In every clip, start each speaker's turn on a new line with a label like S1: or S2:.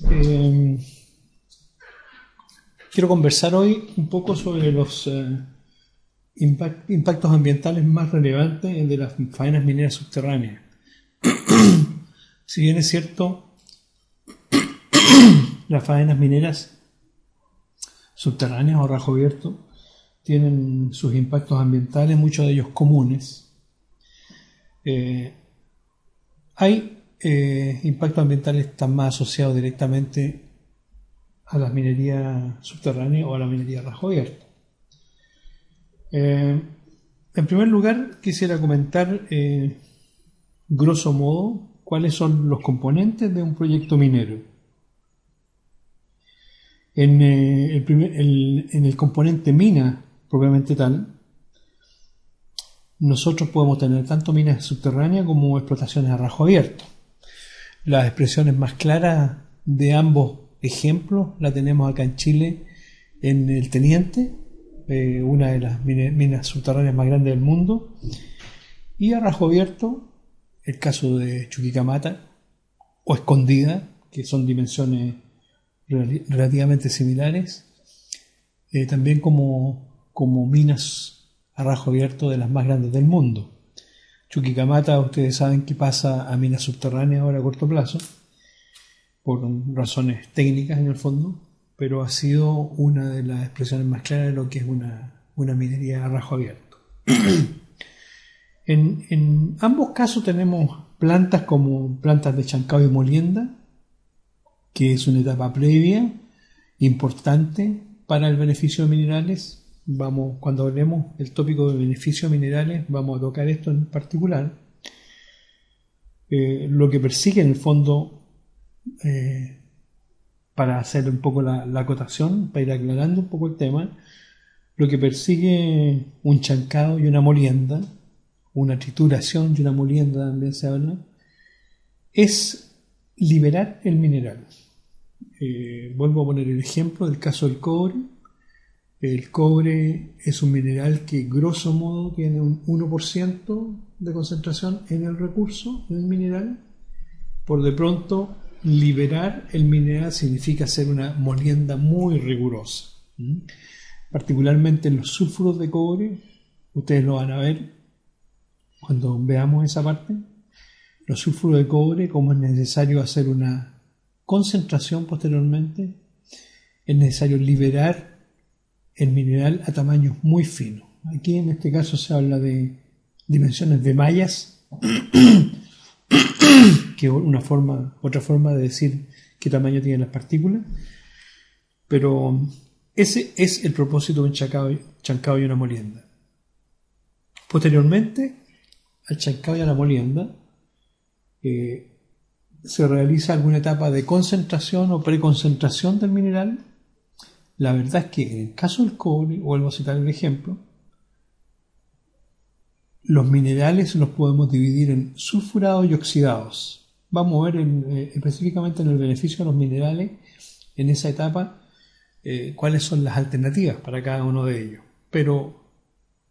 S1: Eh, Quiero conversar hoy un poco sobre los impactos ambientales más relevantes de las faenas mineras subterráneas. Si bien es cierto, las faenas mineras subterráneas o rajo abierto tienen sus impactos ambientales, muchos de ellos comunes. Hay impactos ambientales que están más asociados directamente a la minería subterránea o a la minería a rajo abierto. En primer lugar, quisiera comentar, grosso modo, cuáles son los componentes de un proyecto minero. En el componente mina, propiamente tal, nosotros podemos tener tanto minas subterráneas como explotaciones a rajo abierto. Las expresiones más claras de ambos ejemplos la tenemos acá en Chile, en el Teniente, una de las minas subterráneas más grandes del mundo, y a rajo abierto el caso de Chuquicamata o Escondida, que son dimensiones relativamente similares, también como minas a rajo abierto de las más grandes del mundo. Chuquicamata, ustedes saben que pasa a minas subterráneas ahora a corto plazo, por razones técnicas en el fondo, pero ha sido una de las expresiones más claras de lo que es una minería a rajo abierto. En ambos casos tenemos plantas como plantas de chancado y molienda, que es una etapa previa importante para el beneficio de minerales. Cuando hablemos del tópico de beneficio de minerales, vamos a tocar esto en particular. Lo que persigue en el fondo, para hacer un poco la acotación, para ir aclarando un poco el tema, lo que persigue un chancado y una molienda, una trituración y una molienda también se habla, es liberar el mineral. Vuelvo a poner el ejemplo del caso del cobre. El cobre es un mineral que grosso modo tiene un 1% de concentración en el recurso, en el mineral. Por de pronto, liberar el mineral significa hacer una molienda muy rigurosa. Particularmente en los sulfuros de cobre, ustedes lo van a ver cuando veamos esa parte. Los sulfuros de cobre, como es necesario hacer una concentración posteriormente, es necesario liberar el mineral a tamaños muy finos. Aquí en este caso se habla de dimensiones de mallas, que es otra forma de decir qué tamaño tienen las partículas, pero ese es el propósito de un chancado y una molienda. Posteriormente al chancado y a la molienda se realiza alguna etapa de concentración o preconcentración del mineral. La verdad es que en el caso del cobre, vuelvo a citar el ejemplo, los minerales los podemos dividir en sulfurados y oxidados. Vamos a ver específicamente en el beneficio de los minerales en esa etapa cuáles son las alternativas para cada uno de ellos. Pero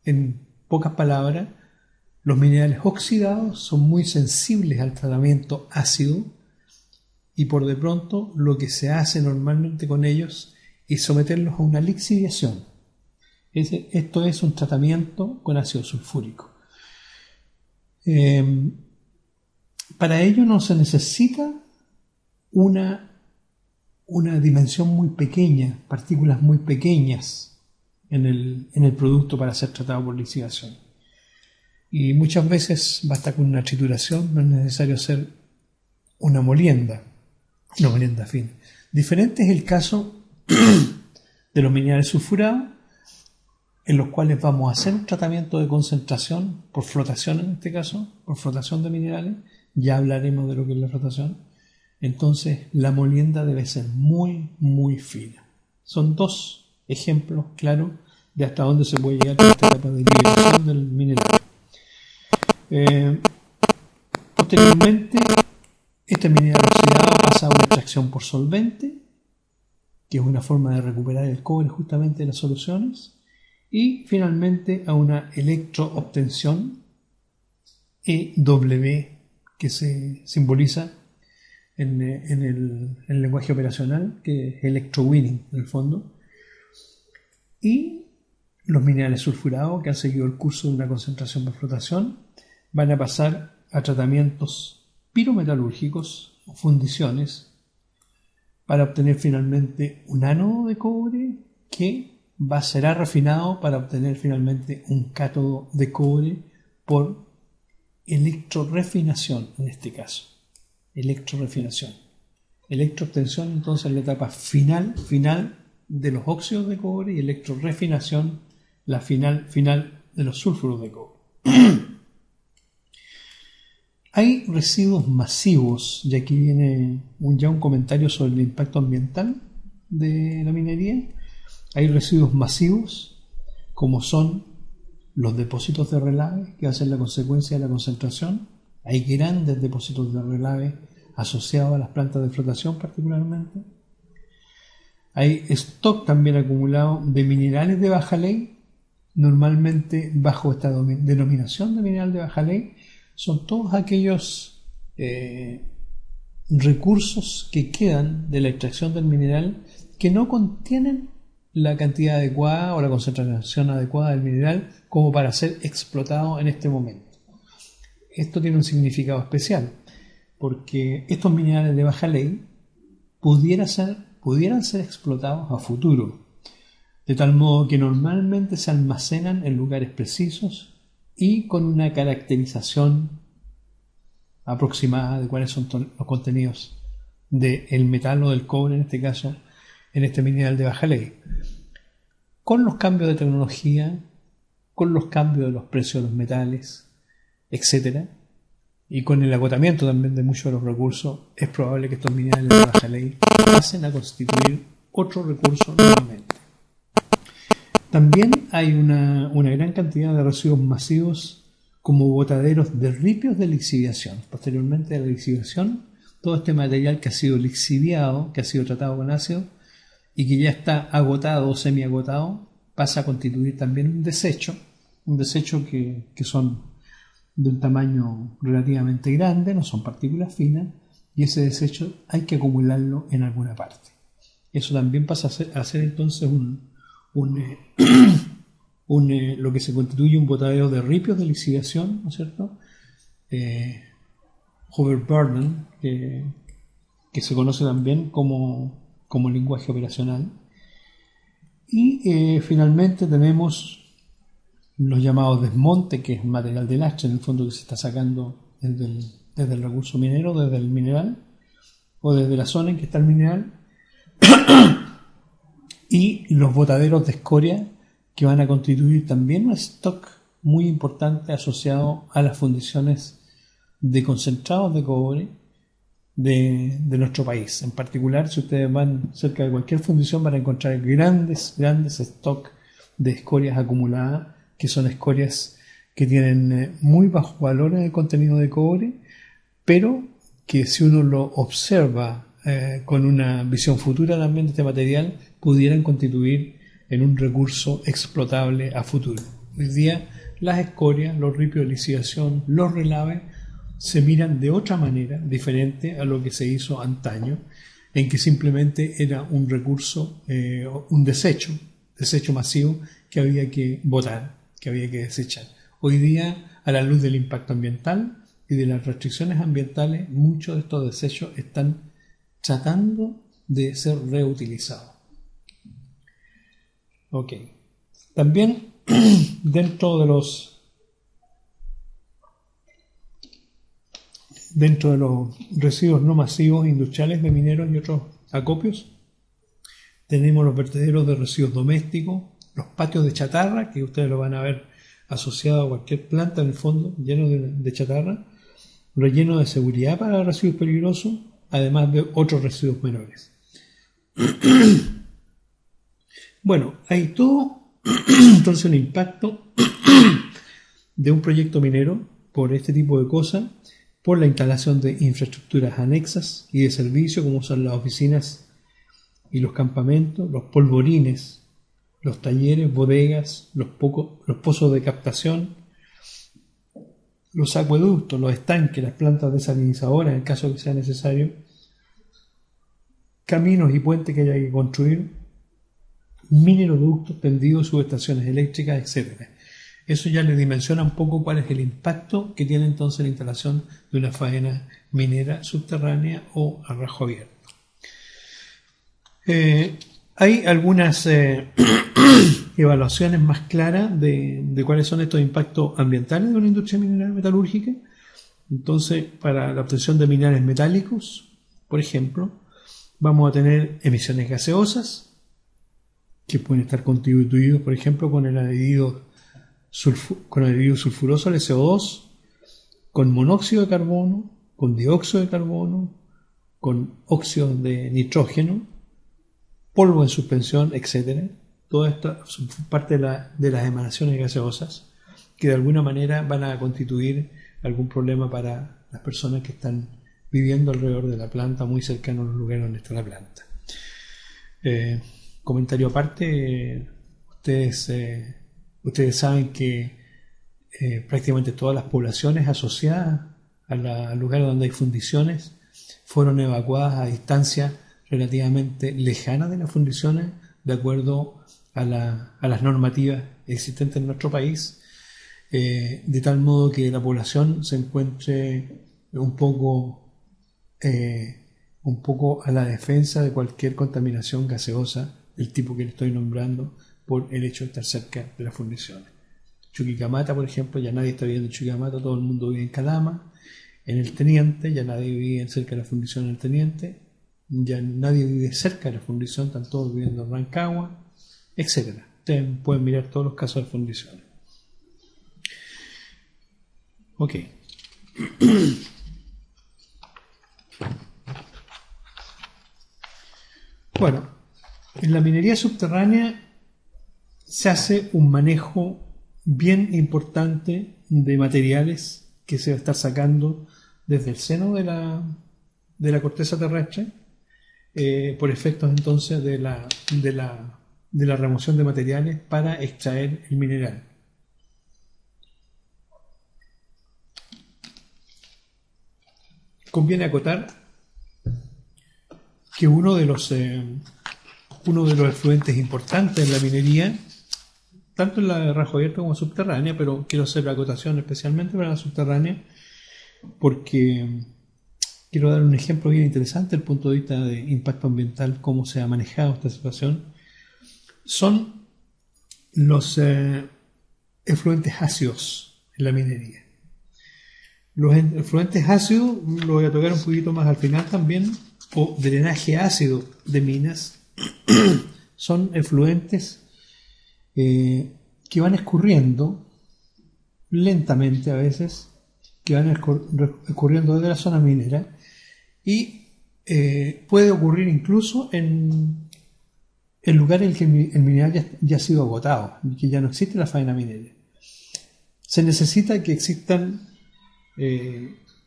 S1: en pocas palabras, los minerales oxidados son muy sensibles al tratamiento ácido y por de pronto lo que se hace normalmente con ellos es someterlos a una lixiviación. Esto es un tratamiento con ácido sulfúrico. Para ello no se necesita una dimensión muy pequeña, partículas muy pequeñas en el producto para ser tratado por lixiviación. Y muchas veces basta con una trituración, no es necesario hacer una molienda fina. Diferente es el caso de los minerales sulfurados, en los cuales vamos a hacer un tratamiento de concentración por flotación, en este caso, por flotación de minerales. Ya hablaremos de lo que es la flotación. Entonces, la molienda debe ser muy, muy fina. Son dos ejemplos claros de hasta dónde se puede llegar con esta etapa de liberación del mineral. Posteriormente, este mineral oxidado pasa a una extracción por solvente, que es una forma de recuperar el cobre justamente de las soluciones, y finalmente a una electroobtención, EW, que se simboliza en el lenguaje operacional, que es electrowinning en el fondo, y los minerales sulfurados que han seguido el curso de una concentración de flotación van a pasar a tratamientos pirometalúrgicos o fundiciones para obtener finalmente un ánodo de cobre que será refinado para obtener finalmente un cátodo de cobre por electrorefinación en este caso. Electrorefinación. Electroobtención entonces en la etapa final de los óxidos de cobre y electrorefinación la final de los sulfuros de cobre. Hay residuos masivos, y aquí viene ya un comentario sobre el impacto ambiental de la minería. Hay residuos masivos como son los depósitos de relave, que hacen la consecuencia de la concentración. Hay grandes depósitos de relave asociados a las plantas de flotación particularmente. Hay stock también acumulado de minerales de baja ley, normalmente bajo esta denominación de mineral de baja ley. Son todos aquellos recursos que quedan de la extracción del mineral que no contienen la cantidad adecuada o la concentración adecuada del mineral como para ser explotado en este momento. Esto tiene un significado especial porque estos minerales de baja ley pudieran ser explotados a futuro, de tal modo que normalmente se almacenan en lugares precisos y con una caracterización aproximada de cuáles son los contenidos del metal o del cobre, en este caso, en este mineral de baja ley. Con los cambios de tecnología, con los cambios de los precios de los metales, etc., y con el agotamiento también de muchos de los recursos, es probable que estos minerales de baja ley pasen a constituir otro recurso nuevamente. También hay una gran cantidad de residuos masivos como botaderos de ripios de lixiviación. Posteriormente a la lixiviación, todo este material que ha sido lixiviado, que ha sido tratado con ácido y que ya está agotado o semiagotado, pasa a constituir también un desecho que son de un tamaño relativamente grande, no son partículas finas, y ese desecho hay que acumularlo en alguna parte. Eso también pasa a ser entonces lo que se constituye un botadero de ripios de lixiviación, ¿no es cierto? Overburden, que se conoce también como lenguaje operacional. Y finalmente tenemos los llamados desmontes, que es material de lastre, en el fondo, que se está sacando desde el recurso minero, desde el mineral, o desde la zona en que está el mineral, y los botaderos de escoria, que van a constituir también un stock muy importante asociado a las fundiciones de concentrados de cobre de nuestro país. En particular, si ustedes van cerca de cualquier fundición, van a encontrar grandes stock de escorias acumuladas, que son escorias que tienen muy bajos valores de contenido de cobre, pero que si uno lo observa con una visión futura también de este material, pudieran constituir en un recurso explotable a futuro. Hoy día las escorias, los ripios de lixiviación, los relaves se miran de otra manera, diferente a lo que se hizo antaño, en que simplemente era un recurso, un desecho masivo que había que botar, que había que desechar. Hoy día, a la luz del impacto ambiental y de las restricciones ambientales, muchos de estos desechos están tratando de ser reutilizados. Ok. También dentro de los residuos no masivos industriales de mineros y otros acopios, tenemos los vertederos de residuos domésticos, los patios de chatarra, que ustedes lo van a ver asociado a cualquier planta en el fondo, lleno de chatarra, relleno de seguridad para residuos peligrosos, además de otros residuos menores. Bueno, hay todo entonces un impacto de un proyecto minero por este tipo de cosas, por la instalación de infraestructuras anexas y de servicio, como son las oficinas y los campamentos, los polvorines, los talleres, bodegas, los pozos de captación, los acueductos, los estanques, las plantas desalinizadoras, en caso que sea necesario, caminos y puentes que haya que construir, mineroductos, tendidos, subestaciones eléctricas, etcétera. Eso ya le dimensiona un poco cuál es el impacto que tiene entonces la instalación de una faena minera subterránea o a rajo abierto. Hay algunas evaluaciones más claras de cuáles son estos impactos ambientales de una industria minera metalúrgica. Entonces, para la obtención de minerales metálicos, por ejemplo, vamos a tener emisiones gaseosas, que pueden estar constituidos, por ejemplo, con el anhídrido sulfuroso, el SO2, con monóxido de carbono, con dióxido de carbono, con óxido de nitrógeno, polvo en suspensión, etc. Todo esto son parte de las emanaciones gaseosas que de alguna manera van a constituir algún problema para las personas que están viviendo alrededor de la planta, muy cercanos a los lugares donde está la planta. Comentario aparte, ustedes saben que prácticamente todas las poblaciones asociadas al lugar donde hay fundiciones fueron evacuadas a distancias relativamente lejanas de las fundiciones, de acuerdo a las normativas existentes en nuestro país, de tal modo que la población se encuentre un poco a la defensa de cualquier contaminación gaseosa del tipo que le estoy nombrando por el hecho de estar cerca de las fundiciones. Chuquicamata, por ejemplo, ya nadie está viviendo en Chuquicamata, todo el mundo vive en Calama. En el Teniente, ya nadie vive cerca de la fundición en el Teniente, ya nadie vive cerca de la fundición, están todos viviendo en Rancagua, etc. Ustedes pueden mirar todos los casos de fundiciones. Ok. Bueno, en la minería subterránea se hace un manejo bien importante de materiales que se va a estar sacando desde el seno de la corteza terrestre, por efectos entonces de la remoción de materiales para extraer el mineral. Conviene acotar que uno de los efluentes importantes en la minería, tanto en la de rajo abierto como subterránea, pero quiero hacer la acotación especialmente para la subterránea, porque quiero dar un ejemplo bien interesante desde el punto de vista de impacto ambiental, cómo se ha manejado esta situación. Son los efluentes ácidos en la minería. Los efluentes ácidos, lo voy a tocar un poquito más al final también, o drenaje ácido de minas, son efluentes que van escurriendo lentamente a veces, que van escurriendo desde la zona minera y puede ocurrir incluso en lugares en que el mineral ya ha sido agotado, que ya no existe la faena minera. Se necesita que existan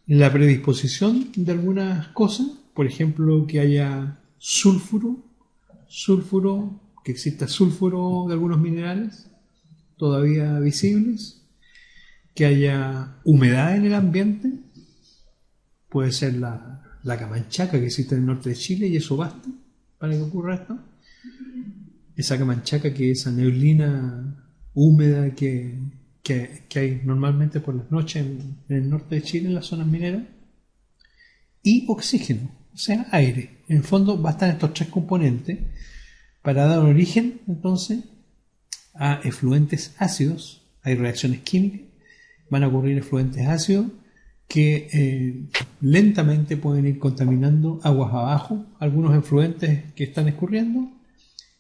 S1: la predisposición de algunas cosas, por ejemplo, que haya sulfuro, que exista sulfuro de algunos minerales todavía visibles, que haya humedad en el ambiente, puede ser la camanchaca que existe en el norte de Chile y eso basta para que ocurra esto. Esa camanchaca, que es esa neblina húmeda que hay normalmente por las noches en el norte de Chile, en las zonas mineras, y oxígeno, o sea, aire. En el fondo bastan estos tres componentes para dar origen entonces a efluentes ácidos. Hay reacciones químicas, van a ocurrir efluentes ácidos que lentamente pueden ir contaminando aguas abajo, algunos efluentes que están escurriendo,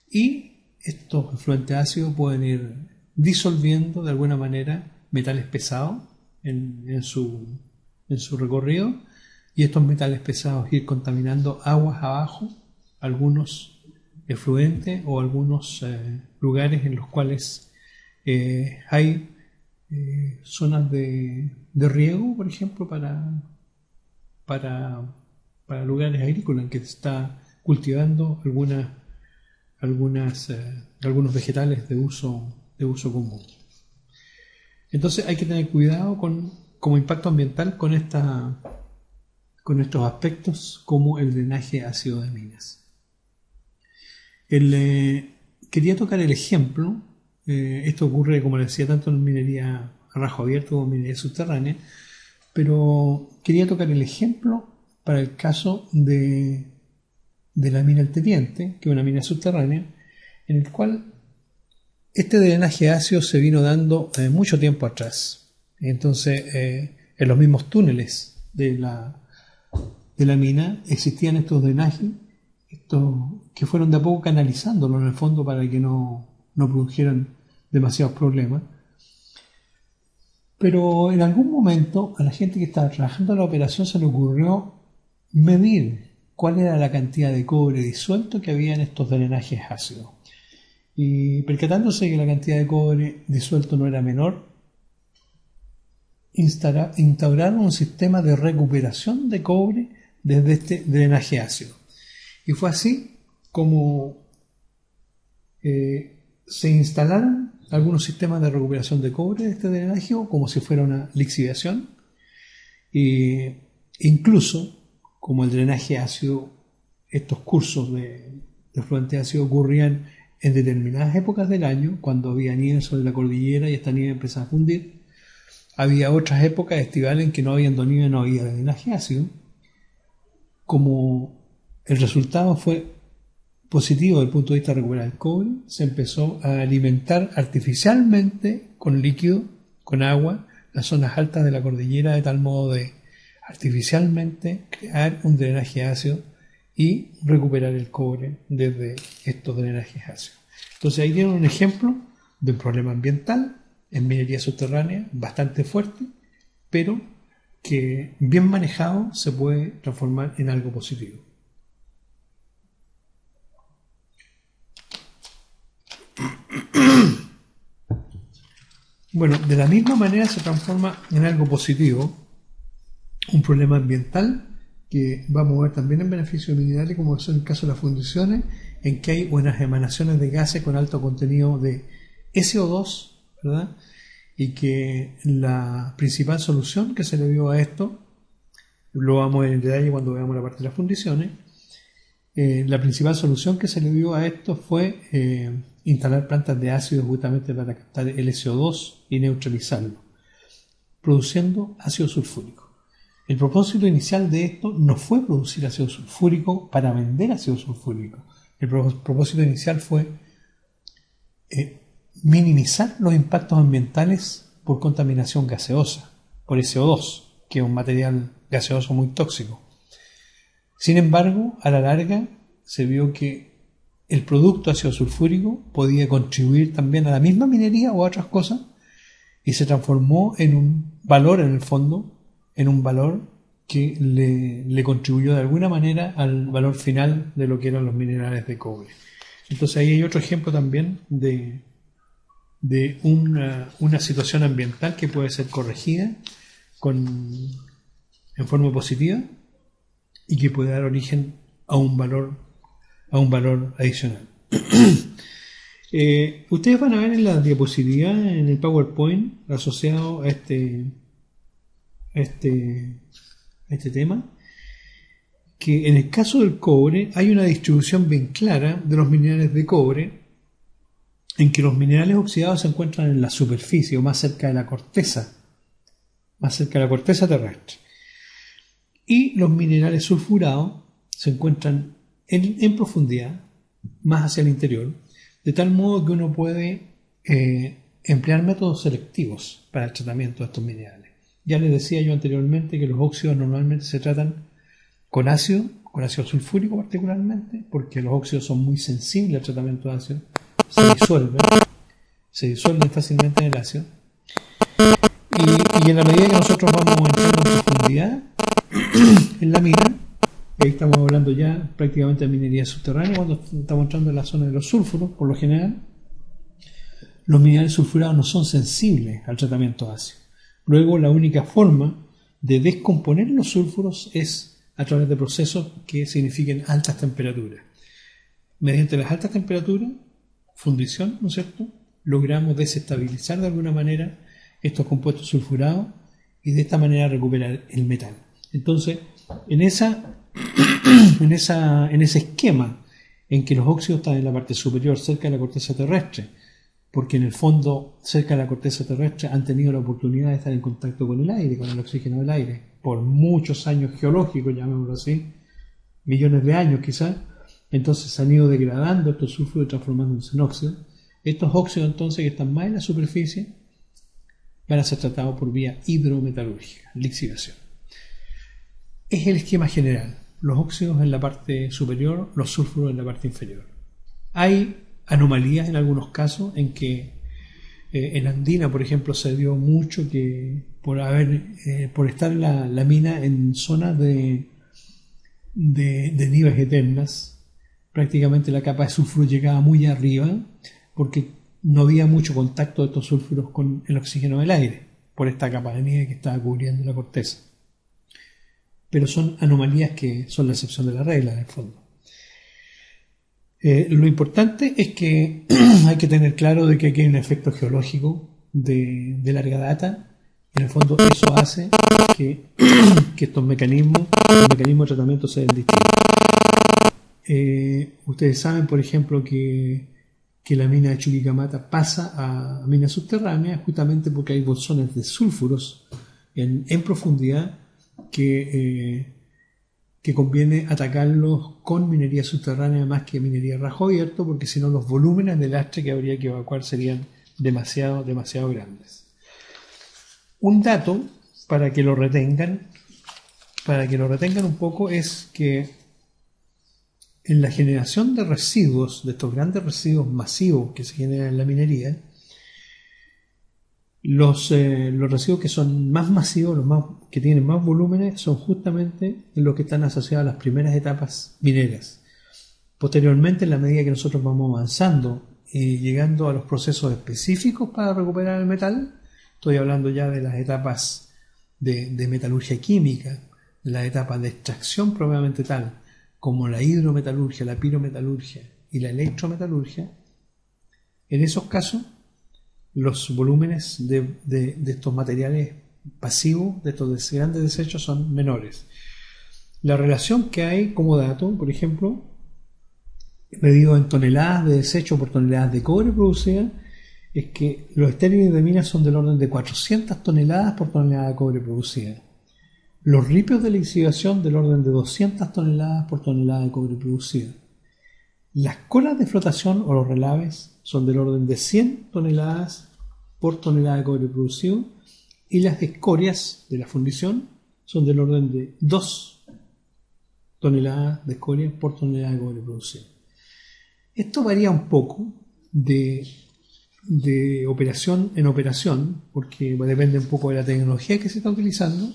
S1: y estos efluentes ácidos pueden ir disolviendo de alguna manera metales pesados en su recorrido, y estos metales pesados ir contaminando aguas abajo, algunos efluentes o algunos lugares en los cuales hay zonas de riego, por ejemplo, para lugares agrícolas en que se está cultivando algunos vegetales de uso común. Entonces hay que tener cuidado como impacto ambiental con estos aspectos como el drenaje ácido de minas. Quería tocar el ejemplo, esto ocurre, como les decía, tanto en minería a rajo abierto como en minería subterránea, pero quería tocar el ejemplo para el caso de la mina El Teniente, que es una mina subterránea, en el cual este drenaje ácido se vino dando mucho tiempo atrás. Entonces, en los mismos túneles de la mina existían estos drenajes, que fueron de a poco canalizándolo en el fondo para que no produjeran demasiados problemas. Pero en algún momento a la gente que estaba trabajando en la operación se le ocurrió medir cuál era la cantidad de cobre disuelto que había en estos drenajes ácidos. Y percatándose que la cantidad de cobre disuelto no era menor, instauraron un sistema de recuperación de cobre desde este drenaje ácido. Y fue así como se instalaron algunos sistemas de recuperación de cobre de este drenaje, como si fuera una lixiviación. E incluso, como el drenaje ácido, estos cursos de fluente ácido ocurrían en determinadas épocas del año, cuando había nieve sobre la cordillera y esta nieve empezaba a fundir. Había otras épocas estivales en que no había nieve, no había drenaje ácido. Como el resultado fue positivo desde el punto de vista de recuperar el cobre, se empezó a alimentar artificialmente con líquido, con agua, las zonas altas de la cordillera, de tal modo de artificialmente crear un drenaje ácido y recuperar el cobre desde estos drenajes ácidos. Entonces ahí tienen un ejemplo de un problema ambiental en minería subterránea bastante fuerte, pero que bien manejado se puede transformar en algo positivo. Bueno, de la misma manera se transforma en algo positivo un problema ambiental que va a mover también en beneficio de minerales, como son el caso de las fundiciones, en que hay buenas emanaciones de gases con alto contenido de SO2, ¿verdad? Y que la principal solución que se le dio a esto, lo vamos a ver en detalle cuando veamos la parte de las fundiciones, la principal solución que se le dio a esto fue instalar plantas de ácido justamente para captar el SO2 y neutralizarlo, produciendo ácido sulfúrico. El propósito inicial de esto no fue producir ácido sulfúrico para vender ácido sulfúrico. El propósito inicial fue minimizar los impactos ambientales por contaminación gaseosa, por SO2, que es un material gaseoso muy tóxico. Sin embargo, a la larga se vio que el producto ácido sulfúrico podía contribuir también a la misma minería o a otras cosas y se transformó en un valor en el fondo, en un valor que le contribuyó de alguna manera al valor final de lo que eran los minerales de cobre. Entonces ahí hay otro ejemplo también de una situación ambiental que puede ser corregida en forma positiva y que puede dar origen a un valor adicional. Ustedes van a ver en la diapositiva, en el PowerPoint asociado a este tema, que en el caso del cobre hay una distribución bien clara de los minerales de cobre, en que los minerales oxidados se encuentran en la superficie o más cerca de la corteza terrestre, y los minerales sulfurados se encuentran en profundidad, más hacia el interior, de tal modo que uno puede emplear métodos selectivos para el tratamiento de estos minerales. Ya les decía yo anteriormente que los óxidos normalmente se tratan con ácido sulfúrico particularmente, porque los óxidos son muy sensibles al tratamiento de ácido, se disuelven fácilmente en el ácido. Y en la medida que nosotros vamos entrando en profundidad en la mina, ahí estamos hablando ya prácticamente de minería subterránea, cuando estamos entrando en la zona de los sulfuros, por lo general, los minerales sulfurados no son sensibles al tratamiento ácido. Luego, la única forma de descomponer los sulfuros es a través de procesos que signifiquen altas temperaturas. Mediante las altas temperaturas, fundición, ¿no es cierto?, logramos desestabilizar de alguna manera estos compuestos sulfurados y de esta manera recuperar el metal. Entonces, en ese esquema en que los óxidos están en la parte superior, cerca de la corteza terrestre, porque en el fondo, cerca de la corteza terrestre, han tenido la oportunidad de estar en contacto con el aire, con el oxígeno del aire, por muchos años geológicos, llamémoslo así, millones de años quizás. Entonces se han ido degradando estos sulfuros y transformándose en óxidos. Estos óxidos entonces que están más en la superficie van a ser tratados por vía hidrometalúrgica, lixiviación. Es el esquema general. Los óxidos en la parte superior, los sulfuros en la parte inferior. Hay anomalías en algunos casos en que en Andina, por ejemplo, se dio mucho que por estar la mina en zonas de nieves eternas, prácticamente la capa de sulfuro llegaba muy arriba porque no había mucho contacto de estos sulfuros con el oxígeno del aire por esta capa de nieve que estaba cubriendo la corteza. Pero son anomalías que son la excepción de la regla, en el fondo. Lo importante es que hay que tener claro de que aquí hay un efecto geológico de larga data. En el fondo eso hace que estos mecanismos de tratamiento sean distintos. Ustedes saben, por ejemplo, que la mina de Chuquicamata pasa a minas subterráneas justamente porque hay bolsones de sulfuros en profundidad que conviene atacarlos con minería subterránea más que minería a rajo abierto, porque si no los volúmenes de lastre que habría que evacuar serían demasiado grandes. Un dato para que lo retengan un poco, es que en la generación de residuos, de estos grandes residuos masivos que se generan en la minería, los residuos que son más masivos, que tienen más volúmenes, son justamente los que están asociados a las primeras etapas mineras. Posteriormente, en la medida que nosotros vamos avanzando y llegando a los procesos específicos para recuperar el metal, estoy hablando ya de las etapas de metalurgia química, las etapas de extracción propiamente tal, como la hidrometalurgia, la pirometalurgia y la electrometalurgia. En esos casos, los volúmenes de estos materiales pasivos, de estos grandes desechos, son menores. La relación que hay como dato, por ejemplo, medido en toneladas de desecho por toneladas de cobre producidas, es que los estériles de minas son del orden de 400 toneladas por tonelada de cobre producida. Los ripios de lixiviación del orden de 200 toneladas por tonelada de cobre producida. Las colas de flotación o los relaves son del orden de 100 toneladas por tonelada de cobre producido, y las escorias de la fundición son del orden de 2 toneladas de escoria por tonelada de cobre producido. Esto varía un poco de operación en operación, porque depende un poco de la tecnología que se está utilizando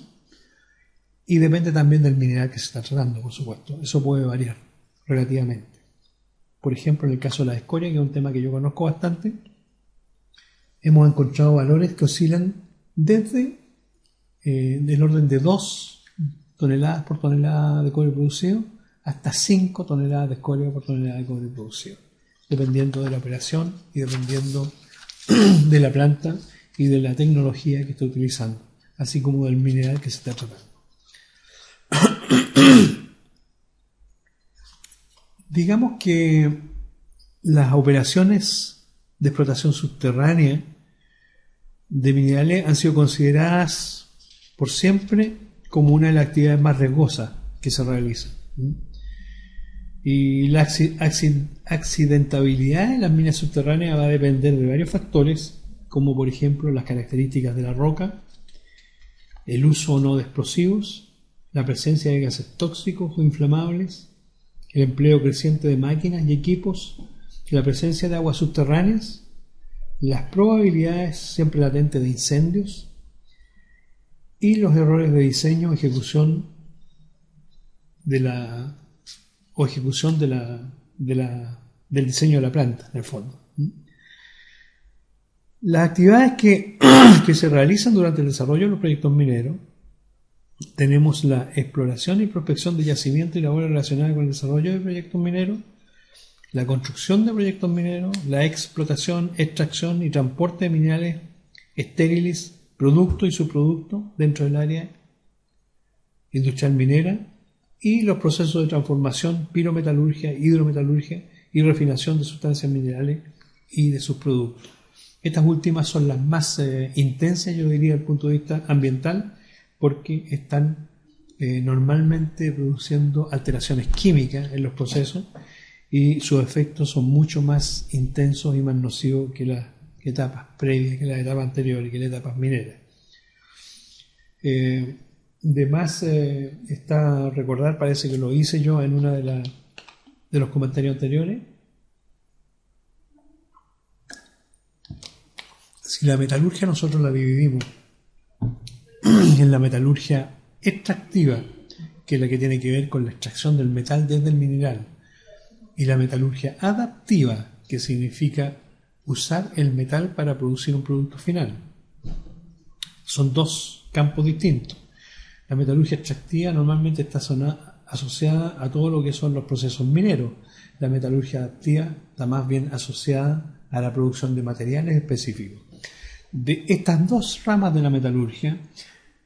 S1: y depende también del mineral que se está tratando, por supuesto. Eso puede variar relativamente. Por ejemplo, en el caso de la escoria, que es un tema que yo conozco bastante, hemos encontrado valores que oscilan desde del orden de 2 toneladas por tonelada de cobre producido hasta 5 toneladas de escoria por tonelada de cobre producido, dependiendo de la operación y dependiendo de la planta y de la tecnología que está utilizando, así como del mineral que se está tratando. Digamos que las operaciones de explotación subterránea de minerales han sido consideradas por siempre como una de las actividades más riesgosas que se realizan. Y la accidentabilidad en las minas subterráneas va a depender de varios factores, como por ejemplo las características de la roca, el uso o no de explosivos, la presencia de gases tóxicos o inflamables, el empleo creciente de máquinas y equipos, la presencia de aguas subterráneas, las probabilidades siempre latentes de incendios y los errores de diseño o ejecución del diseño de la planta, en el fondo. Las actividades que se realizan durante el desarrollo de los proyectos mineros, tenemos la exploración y prospección de yacimientos y labores relacionadas con el desarrollo de proyectos mineros, la construcción de proyectos mineros, la explotación, extracción y transporte de minerales estériles, productos y subproductos dentro del área industrial minera, y los procesos de transformación, pirometalurgia, hidrometalurgia y refinación de sustancias minerales y de sus productos. Estas últimas son las más intensas, yo diría, desde el punto de vista ambiental, porque están normalmente produciendo alteraciones químicas en los procesos y sus efectos son mucho más intensos y más nocivos que las etapas previas, que las etapas anteriores, que las etapas mineras. De más está a recordar, parece que lo hice yo en uno de los comentarios anteriores, si la metalurgia nosotros la dividimos en la metalurgia extractiva, que es la que tiene que ver con la extracción del metal desde el mineral, y la metalurgia adaptiva, que significa usar el metal para producir un producto final. Son dos campos distintos. La metalurgia extractiva normalmente está asociada a todo lo que son los procesos mineros. La metalurgia adaptiva está más bien asociada a la producción de materiales específicos. De estas dos ramas de la metalurgia,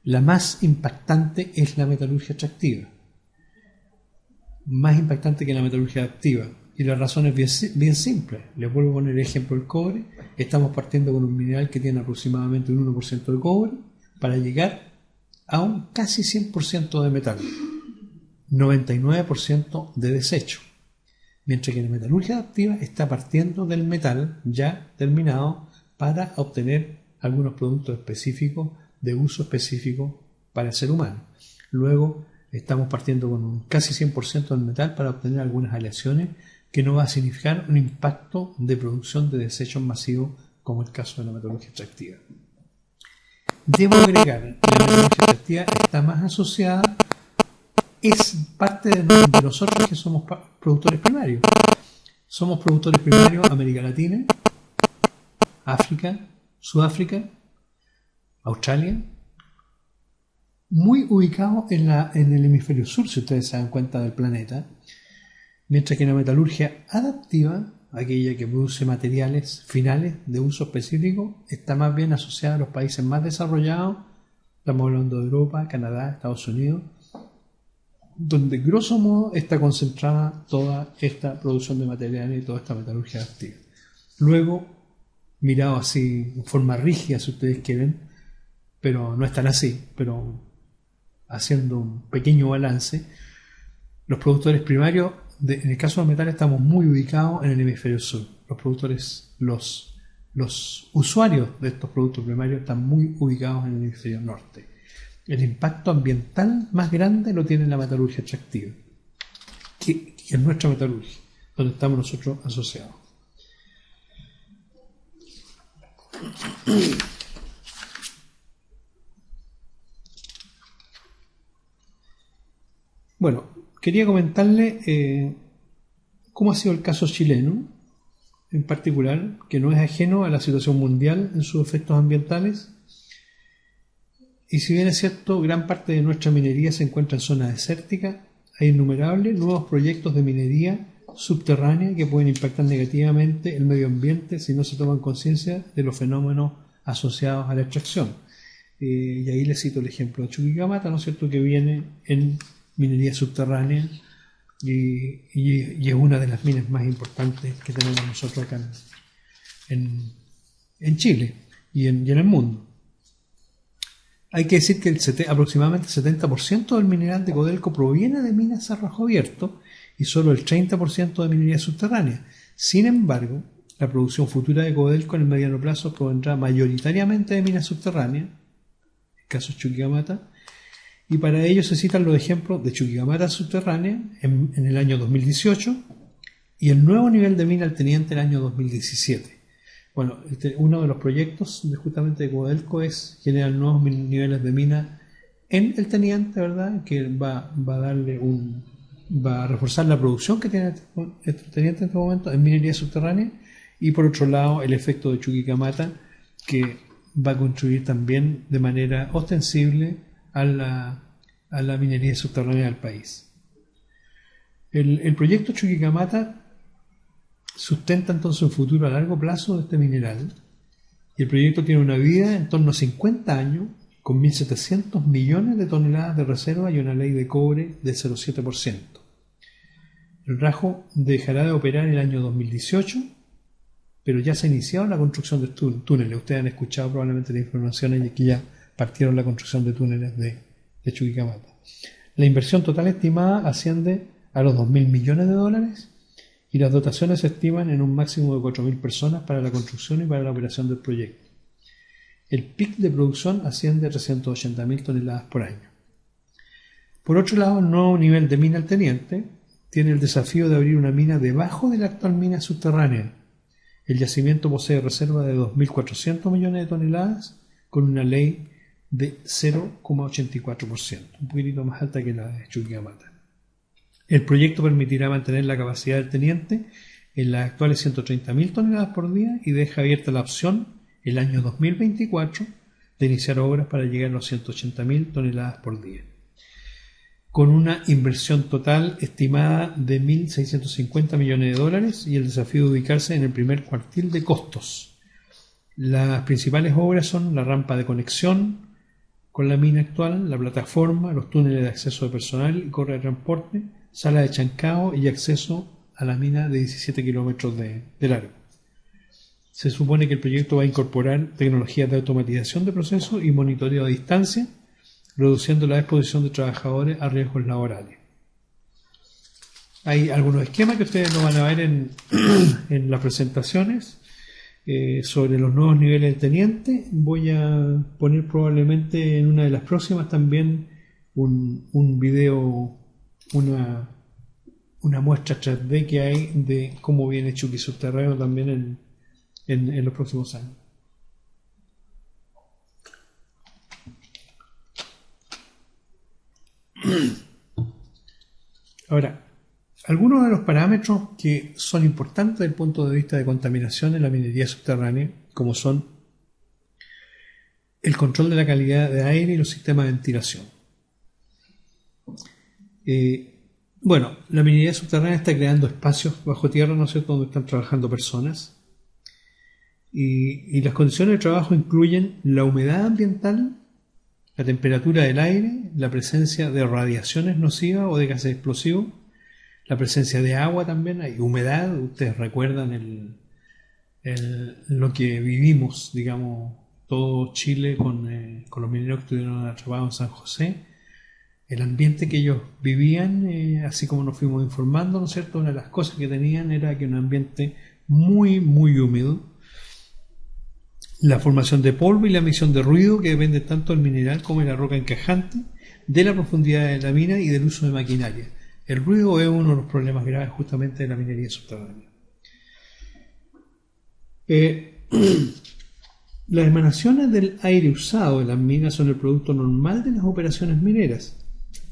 S1: la más impactante es la metalurgia extractiva. Más impactante que la metalurgia adaptiva. Y la razón es bien simple. Les vuelvo a poner el ejemplo del cobre. Estamos partiendo con un mineral que tiene aproximadamente un 1% de cobre para llegar a un casi 100% de metal. 99% de desecho. Mientras que la metalurgia adaptiva está partiendo del metal ya terminado para obtener algunos productos específicos de uso específico para el ser humano. Luego estamos partiendo con un casi 100% del metal para obtener algunas aleaciones que no va a significar un impacto de producción de desechos masivos como el caso de la metalurgia extractiva. Debo agregar que la metalurgia extractiva está más asociada, es parte de nosotros que somos productores primarios. Somos productores primarios América Latina, África, Sudáfrica, Australia, muy ubicados en el hemisferio sur, si ustedes se dan cuenta del planeta, mientras que la metalurgia adaptiva, aquella que produce materiales finales de uso específico, está más bien asociada a los países más desarrollados, estamos hablando de Europa, Canadá, Estados Unidos, donde grosso modo está concentrada toda esta producción de materiales y toda esta metalurgia adaptiva. Luego, mirado así en forma rígida, si ustedes quieren, pero no es tan así, pero haciendo un pequeño balance, los productores primarios, en el caso del metal, estamos muy ubicados en el hemisferio sur. Los productores, los usuarios de estos productos primarios están muy ubicados en el hemisferio norte. El impacto ambiental más grande lo tiene la metalurgia extractiva, que es nuestra metalurgia, donde estamos nosotros asociados. Bueno, quería comentarle cómo ha sido el caso chileno, en particular, que no es ajeno a la situación mundial en sus efectos ambientales. Y si bien es cierto, gran parte de nuestra minería se encuentra en zona desértica, hay innumerables nuevos proyectos de minería subterránea que pueden impactar negativamente el medio ambiente si no se toman conciencia de los fenómenos asociados a la extracción. Y ahí les cito el ejemplo de Chuquicamata, ¿no es cierto?, que viene en minería subterránea y es una de las minas más importantes que tenemos nosotros acá en Chile y en el mundo. Hay que decir que aproximadamente el 70% del mineral de Codelco proviene de minas a rajo abierto y solo el 30% de minería subterránea. Sin embargo, la producción futura de Codelco en el mediano plazo provendrá mayoritariamente de minas subterráneas, el caso es Chuquicamata, y para ello se citan los ejemplos de Chuquicamata subterránea en el año 2018 y el nuevo nivel de mina al teniente en el año 2017. Bueno, uno de los proyectos justamente de Codelco es generar nuevos niveles de mina en el teniente, ¿verdad?, que va a reforzar la producción que tiene el teniente en este momento en minería subterránea, y por otro lado el efecto de Chuquicamata, que va a contribuir también de manera ostensible a la minería subterránea del país. El proyecto Chuquicamata sustenta entonces un futuro a largo plazo de este mineral, y el proyecto tiene una vida en torno a 50 años con 1.700 millones de toneladas de reserva y una ley de cobre de 0,7%. El Rajo dejará de operar el año 2018, pero ya se ha iniciado la construcción de túneles. Ustedes han escuchado probablemente la información de que ya partieron la construcción de túneles de Chuquicamata. La inversión total estimada asciende a los 2.000 millones de dólares y las dotaciones se estiman en un máximo de 4.000 personas para la construcción y para la operación del proyecto. El pic de producción asciende a 380.000 toneladas por año. Por otro lado, el nuevo nivel de mina El Teniente tiene el desafío de abrir una mina debajo de la actual mina subterránea. El yacimiento posee reserva de 2.400 millones de toneladas con una ley de 0,84%, un poquitito más alta que la de Chuquicamata. El proyecto permitirá mantener la capacidad del Teniente en las actuales 130.000 toneladas por día y deja abierta la opción el año 2024 de iniciar obras para llegar a los 180.000 toneladas por día, con una inversión total estimada de 1.650 millones de dólares y el desafío de ubicarse en el primer cuartil de costos. Las principales obras son la rampa de conexión con la mina actual, la plataforma, los túneles de acceso de personal y correa de transporte, sala de chancado y acceso a la mina de 17 kilómetros de largo. Se supone que el proyecto va a incorporar tecnologías de automatización de procesos y monitoreo a distancia, reduciendo la exposición de trabajadores a riesgos laborales. Hay algunos esquemas que ustedes no van a ver en las presentaciones sobre los nuevos niveles de Teniente. Voy a poner probablemente en una de las próximas también un video, una muestra 3D que hay de cómo viene Chuqui subterráneo también en los próximos años. Ahora, algunos de los parámetros que son importantes desde el punto de vista de contaminación en la minería subterránea, como son el control de la calidad de aire y los sistemas de ventilación. Bueno, la minería subterránea está creando espacios bajo tierra, ¿no es cierto?, donde están trabajando personas. Y las condiciones de trabajo incluyen la humedad ambiental, la temperatura del aire, la presencia de radiaciones nocivas o de gases explosivos, la presencia de agua también, hay humedad. Ustedes recuerdan lo que vivimos, digamos, todo Chile con los mineros que estuvieron atrapados en San José, el ambiente que ellos vivían, así como nos fuimos informando, ¿no es cierto? Una de las cosas que tenían era que un ambiente muy, muy húmedo, la formación de polvo y la emisión de ruido que depende tanto del mineral como de la roca encajante, de la profundidad de la mina y del uso de maquinaria. El ruido es uno de los problemas graves justamente de la minería subterránea. Las emanaciones del aire usado en las minas son el producto normal de las operaciones mineras,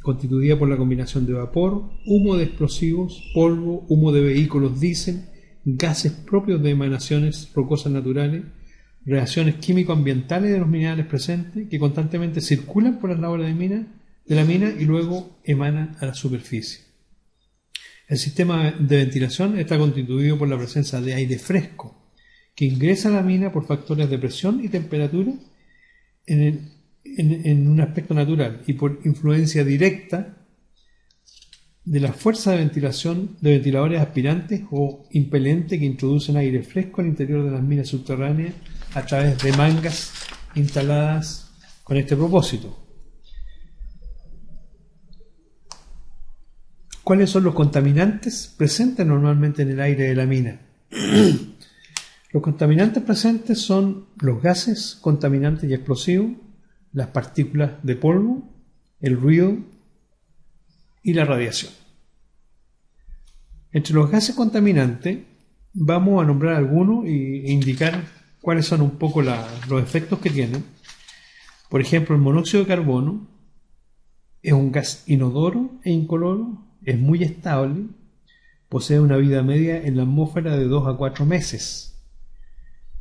S1: constituida por la combinación de vapor, humo de explosivos, polvo, humo de vehículos diésel, gases propios de emanaciones rocosas naturales, reacciones químico-ambientales de los minerales presentes que constantemente circulan por las labores de la mina y luego emanan a la superficie. El sistema de ventilación está constituido por la presencia de aire fresco que ingresa a la mina por factores de presión y temperatura en un aspecto natural y por influencia directa de la fuerza de ventilación de ventiladores aspirantes o impelentes que introducen aire fresco al interior de las minas subterráneas a través de mangas instaladas con este propósito. ¿Cuáles son los contaminantes presentes normalmente en el aire de la mina? Los contaminantes presentes son los gases contaminantes y explosivos, las partículas de polvo, el ruido y la radiación. Entre los gases contaminantes vamos a nombrar algunos e indicar cuáles son un poco los efectos que tienen. Por ejemplo, el monóxido de carbono es un gas inodoro e incoloro, es muy estable, posee una vida media en la atmósfera de 2 a 4 meses,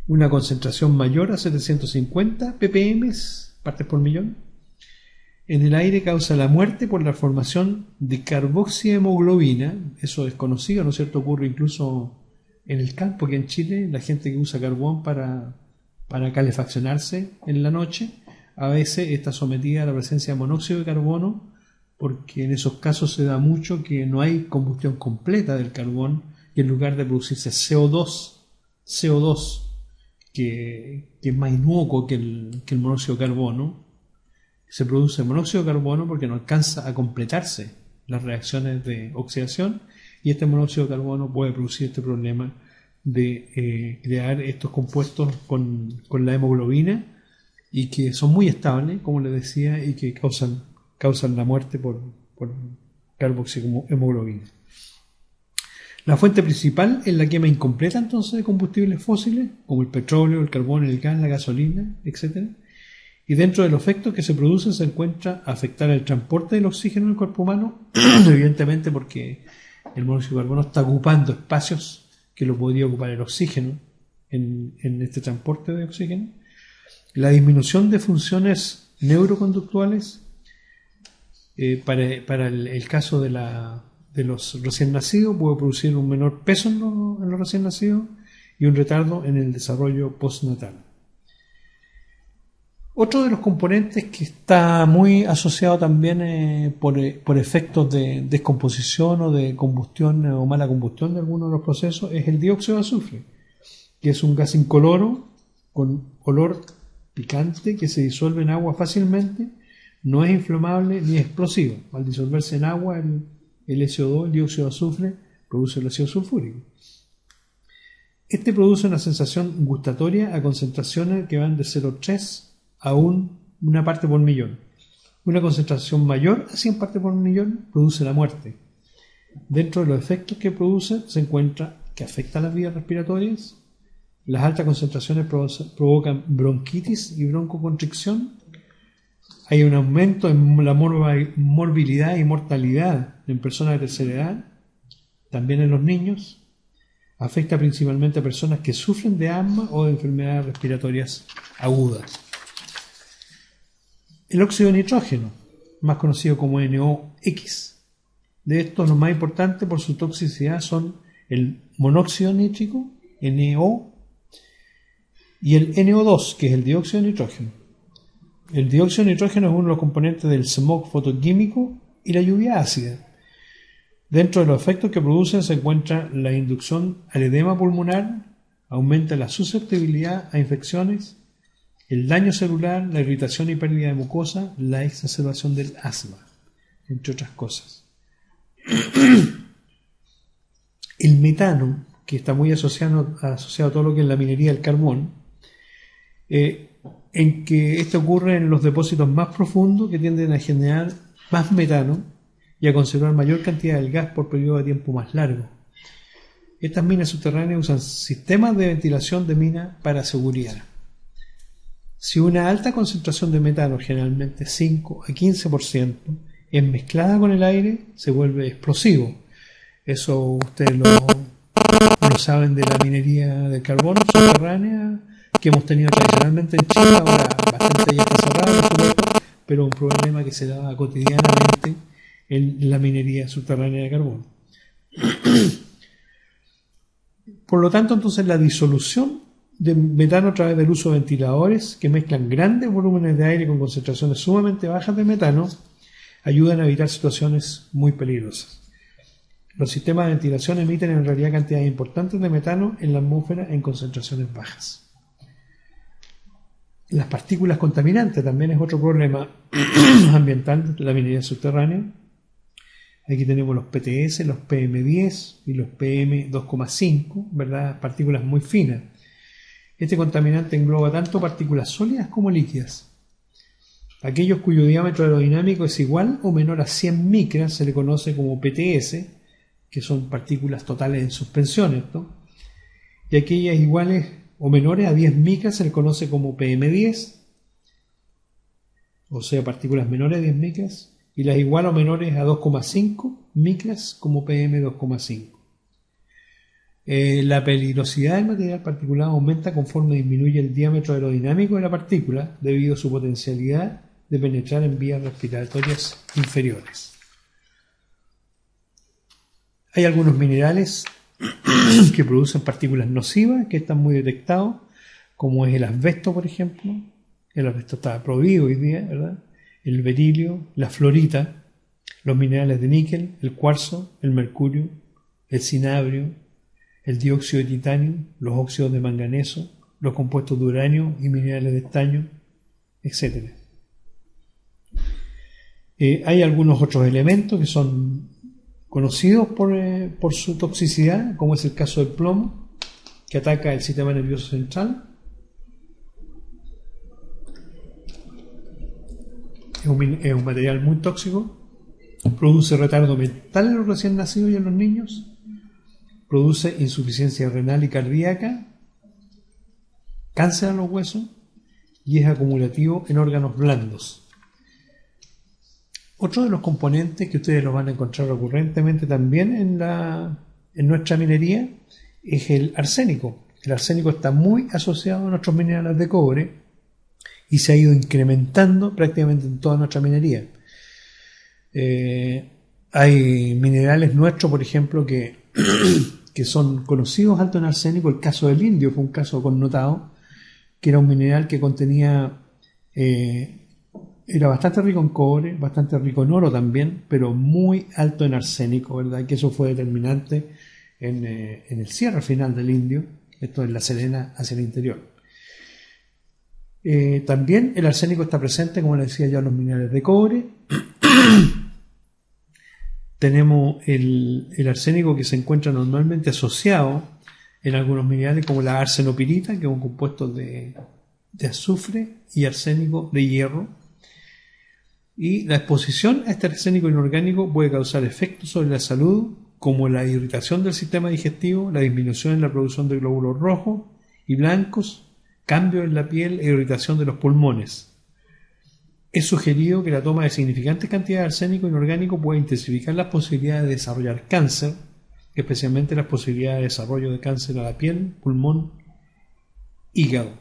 S1: una concentración mayor a 750 ppm, partes por millón. En el aire causa la muerte por la formación de carboxihemoglobina, eso es conocido, ¿no es cierto? Ocurre incluso en el campo, que en Chile la gente que usa carbón para calefaccionarse en la noche, a veces está sometida a la presencia de monóxido de carbono, porque en esos casos se da mucho que no hay combustión completa del carbón y en lugar de producirse CO2 que es más inocuo que el monóxido de carbono, se produce monóxido de carbono porque no alcanza a completarse las reacciones de oxidación, y este monóxido de carbono puede producir este problema de crear estos compuestos con la hemoglobina, y que son muy estables, como les decía, y que causan la muerte por carboxihemoglobina. La fuente principal es la quema incompleta entonces de combustibles fósiles, como el petróleo, el carbón, el gas, la gasolina, etc. Y dentro de los efectos que se producen se encuentra afectar el transporte del oxígeno en el cuerpo humano, evidentemente porque el monóxido de carbono está ocupando espacios que lo podría ocupar el oxígeno en este transporte de oxígeno. La disminución de funciones neuroconductuales, para el caso de los recién nacidos, puede producir un menor peso en los recién nacidos y un retardo en el desarrollo postnatal. Otro de los componentes que está muy asociado también por efectos de descomposición o de combustión o mala combustión de algunos de los procesos es el dióxido de azufre, que es un gas incoloro con olor picante que se disuelve en agua fácilmente, no es inflamable ni explosivo. Al disolverse en agua, el SO2, el dióxido de azufre, produce el ácido sulfúrico. Este produce una sensación gustatoria a concentraciones que van de 0,3 a una parte por millón. Una concentración mayor a 100 partes por millón produce la muerte. Dentro de los efectos que produce se encuentra que afecta las vías respiratorias. Las altas concentraciones provocan bronquitis y broncoconstricción. Hay un aumento en la morbilidad y mortalidad en personas de tercera edad, también en los niños. Afecta principalmente a personas que sufren de asma o de enfermedades respiratorias agudas. El óxido de nitrógeno, más conocido como NOx. De estos, los más importantes por su toxicidad son el monóxido nítrico, NO, y el NO2, que es el dióxido de nitrógeno. El dióxido de nitrógeno es uno de los componentes del smog fotoquímico y la lluvia ácida. Dentro de los efectos que producen se encuentra la inducción al edema pulmonar, aumenta la susceptibilidad a infecciones, el daño celular, la irritación y pérdida de mucosa, la exacerbación del asma, entre otras cosas. El metano, que está muy asociado a todo lo que es la minería del carbón, en que esto ocurre en los depósitos más profundos, que tienden a generar más metano y a conservar mayor cantidad del gas por periodo de tiempo más largo. Estas minas subterráneas usan sistemas de ventilación de mina para seguridad. Si una alta concentración de metano, generalmente 5 a 15%, es mezclada con el aire, se vuelve explosivo. Eso ustedes lo saben de la minería del carbón subterránea que hemos tenido tradicionalmente en Chile. Ahora bastante ya está cerrada, por supuesto, pero un problema que se da cotidianamente en la minería subterránea de carbón. Por lo tanto, entonces, la disolución de metano a través del uso de ventiladores que mezclan grandes volúmenes de aire con concentraciones sumamente bajas de metano ayudan a evitar situaciones muy peligrosas. Los sistemas de ventilación emiten en realidad cantidades importantes de metano en la atmósfera en concentraciones bajas. Las partículas contaminantes también es otro problema ambiental de la minería subterránea. Aquí tenemos los PTS, los PM10 y los PM2,5, ¿verdad? Partículas muy finas. Este contaminante engloba tanto partículas sólidas como líquidas. Aquellos cuyo diámetro aerodinámico es igual o menor a 100 micras se le conoce como PTS, que son partículas totales en suspensión, ¿no? Y aquellas iguales o menores a 10 micras se le conoce como PM10, o sea, partículas menores a 10 micras, y las igual o menores a 2,5 micras como PM2,5. La peligrosidad del material particulado aumenta conforme disminuye el diámetro aerodinámico de la partícula debido a su potencialidad de penetrar en vías respiratorias inferiores. Hay algunos minerales que producen partículas nocivas que están muy detectados, como es el asbesto, por ejemplo, el asbesto está prohibido hoy día, ¿verdad? El berilio, la fluorita, los minerales de níquel, el cuarzo, el mercurio, el cinabrio, el dióxido de titanio, los óxidos de manganeso, los compuestos de uranio y minerales de estaño, etc. Hay algunos otros elementos que son conocidos por su toxicidad, como es el caso del plomo, que ataca el sistema nervioso central. Es un material muy tóxico, produce retardo mental en los recién nacidos y en los niños, produce insuficiencia renal y cardíaca, cáncer a los huesos y es acumulativo en órganos blandos. Otro de los componentes que ustedes los van a encontrar recurrentemente también en nuestra minería es el arsénico. El arsénico está muy asociado a nuestros minerales de cobre y se ha ido incrementando prácticamente en toda nuestra minería. Hay minerales nuestros, por ejemplo, que son conocidos altos en arsénico. El caso del indio fue un caso connotado, que era un mineral que contenía, era bastante rico en cobre, bastante rico en oro también, pero muy alto en arsénico, ¿verdad? Que eso fue determinante en el cierre final del indio, esto en La Serena hacia el interior. También el arsénico está presente, como les decía yo, en los minerales de cobre. Tenemos el arsénico que se encuentra normalmente asociado en algunos minerales como la arsenopirita, que es un compuesto de azufre y arsénico de hierro. Y la exposición a este arsénico inorgánico puede causar efectos sobre la salud, como la irritación del sistema digestivo, la disminución en la producción de glóbulos rojos y blancos, cambio en la piel e irritación de los pulmones. Es sugerido que la toma de significantes cantidades de arsénico inorgánico puede intensificar las posibilidades de desarrollar cáncer, especialmente las posibilidades de desarrollo de cáncer a la piel, pulmón, hígado.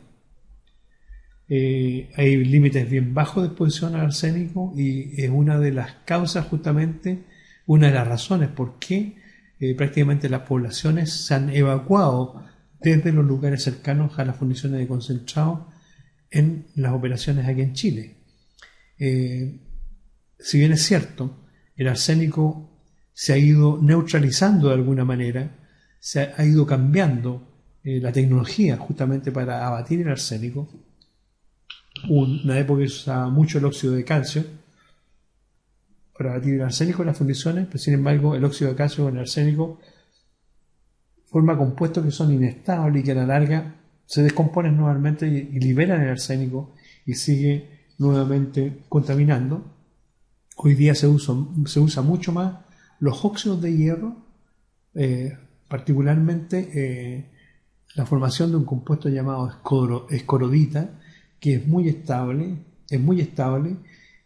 S1: Hay límites bien bajos de exposición al arsénico y es una de las causas, justamente, una de las razones por qué prácticamente las poblaciones se han evacuado desde los lugares cercanos a las fundiciones de concentrado en las operaciones aquí en Chile. Si bien es cierto, el arsénico se ha ido neutralizando de alguna manera, se ha ido cambiando la tecnología justamente para abatir el arsénico. Hubo una época que se usaba mucho el óxido de calcio para abatir el arsénico en las fundiciones, pero sin embargo el óxido de calcio con el arsénico forma compuestos que son inestables y que a la larga se descomponen nuevamente y liberan el arsénico y sigue nuevamente contaminando. Hoy día se usa mucho más los óxidos de hierro, particularmente la formación de un compuesto llamado escorodita, que es muy estable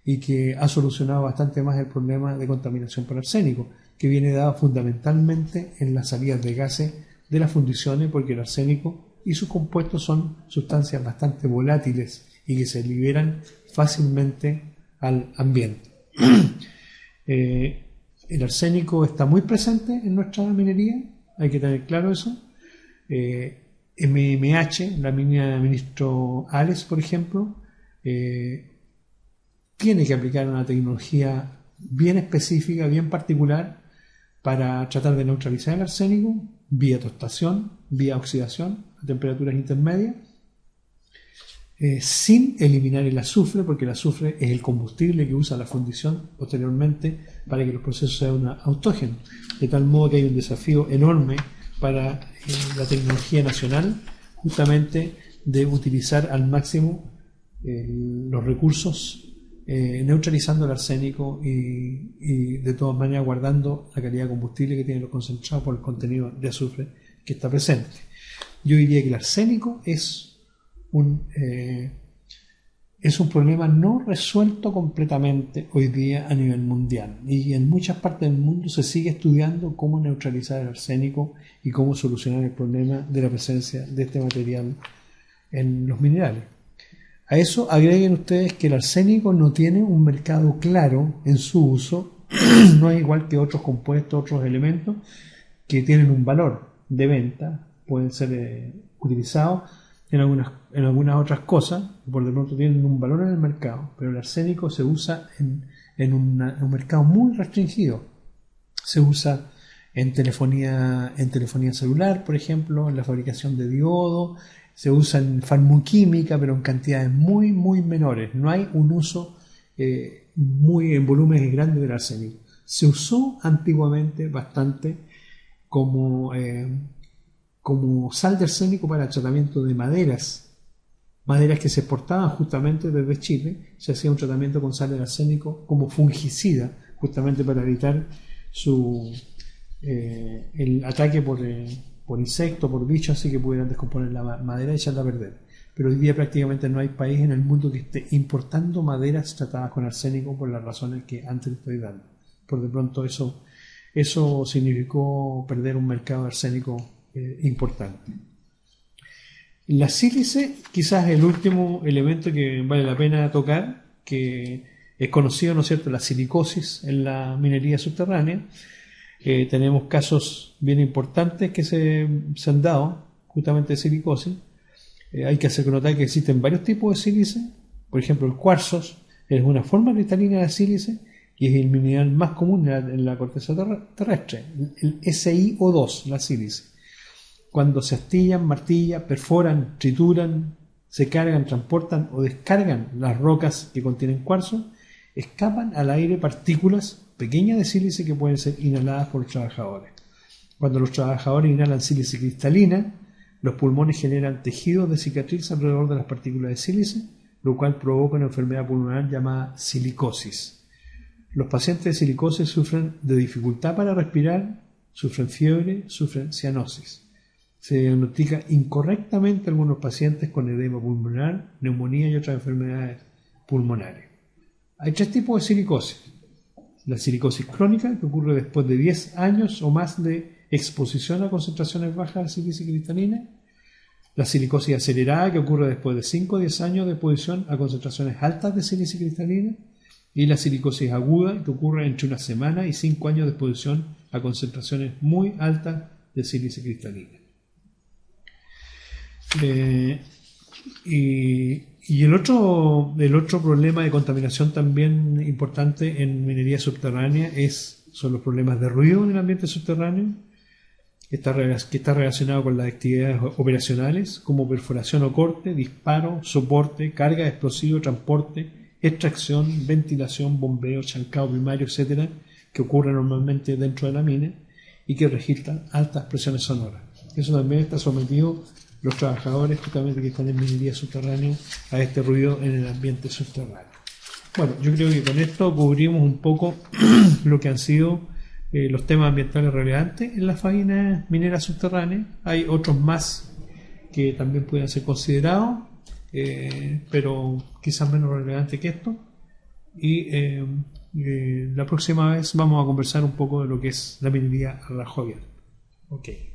S1: y que ha solucionado bastante más el problema de contaminación por arsénico, que viene dado fundamentalmente en las salidas de gases de las fundiciones, porque el arsénico y sus compuestos son sustancias bastante volátiles y que se liberan fácilmente al ambiente. El arsénico está muy presente en nuestra minería, hay que tener claro eso. MMH, la mina del ministro Ales, por ejemplo, tiene que aplicar una tecnología bien específica, bien particular, para tratar de neutralizar el arsénico vía tostación, vía oxidación a temperaturas intermedias, sin eliminar el azufre, porque el azufre es el combustible que usa la fundición posteriormente para que los procesos sean autógenos. De tal modo que hay un desafío enorme para la tecnología nacional, justamente de utilizar al máximo los recursos, neutralizando el arsénico y de todas maneras guardando la calidad de combustible que tienen los concentrados por el contenido de azufre que está presente. Yo diría que el arsénico es un problema no resuelto completamente hoy día a nivel mundial, y en muchas partes del mundo se sigue estudiando cómo neutralizar el arsénico y cómo solucionar el problema de la presencia de este material en los minerales. A eso agreguen ustedes que el arsénico no tiene un mercado claro en su uso, no es igual que otros compuestos, otros elementos que tienen un valor de venta, pueden ser utilizados, en algunas otras cosas, por de pronto tienen un valor en el mercado, pero el arsénico se usa en un mercado muy restringido. Se usa en telefonía celular, por ejemplo, en la fabricación de diodos, se usa en farmoquímica, pero en cantidades muy, muy menores. No hay un uso muy en volúmenes grandes del arsénico. Se usó antiguamente bastante como sal de arsénico para el tratamiento de maderas que se exportaban justamente desde Chile. Se hacía un tratamiento con sal de arsénico como fungicida, justamente para evitar el ataque por insectos, por bichos, así que pudieran descomponer la madera y echarla a perder. Pero hoy día prácticamente no hay país en el mundo que esté importando maderas tratadas con arsénico por las razones que antes estoy dando. Por de pronto eso significó perder un mercado de arsénico importante. La sílice, quizás el último elemento que vale la pena tocar, que es conocido, ¿no es cierto?, la silicosis en la minería subterránea. Tenemos casos bien importantes que se han dado justamente de silicosis. Hay que hacer notar que existen varios tipos de sílice. Por ejemplo, el cuarzo es una forma cristalina de sílice y es el mineral más común en la corteza terrestre, el SiO2, la sílice. Cuando se astillan, martillan, perforan, trituran, se cargan, transportan o descargan las rocas que contienen cuarzo, escapan al aire partículas pequeñas de sílice que pueden ser inhaladas por los trabajadores. Cuando los trabajadores inhalan sílice cristalina, los pulmones generan tejidos de cicatriz alrededor de las partículas de sílice, lo cual provoca una enfermedad pulmonar llamada silicosis. Los pacientes de silicosis sufren de dificultad para respirar, sufren fiebre, sufren cianosis. Se diagnostica incorrectamente a algunos pacientes con edema pulmonar, neumonía y otras enfermedades pulmonares. Hay tres tipos de silicosis. La silicosis crónica, que ocurre después de 10 años o más de exposición a concentraciones bajas de sílice cristalina. La silicosis acelerada, que ocurre después de 5 o 10 años de exposición a concentraciones altas de sílice cristalina. Y la silicosis aguda, que ocurre entre una semana y 5 años de exposición a concentraciones muy altas de sílice cristalina. Y el otro problema de contaminación también importante en minería subterránea son los problemas de ruido en el ambiente subterráneo, que está relacionado con las actividades operacionales como perforación o corte, disparo, soporte, carga de explosivo, transporte, extracción, ventilación, bombeo, chancado primario, etcétera, que ocurre normalmente dentro de la mina y que registran altas presiones sonoras. Eso también está sometido los trabajadores justamente que están en minería subterránea a este ruido en el ambiente subterráneo. Bueno, yo creo que con esto cubrimos un poco lo que han sido los temas ambientales relevantes en las faenas mineras subterráneas. Hay otros más que también pueden ser considerados, pero quizás menos relevantes que esto. Y la próxima vez vamos a conversar un poco de lo que es la minería a rajo abierto. Okay.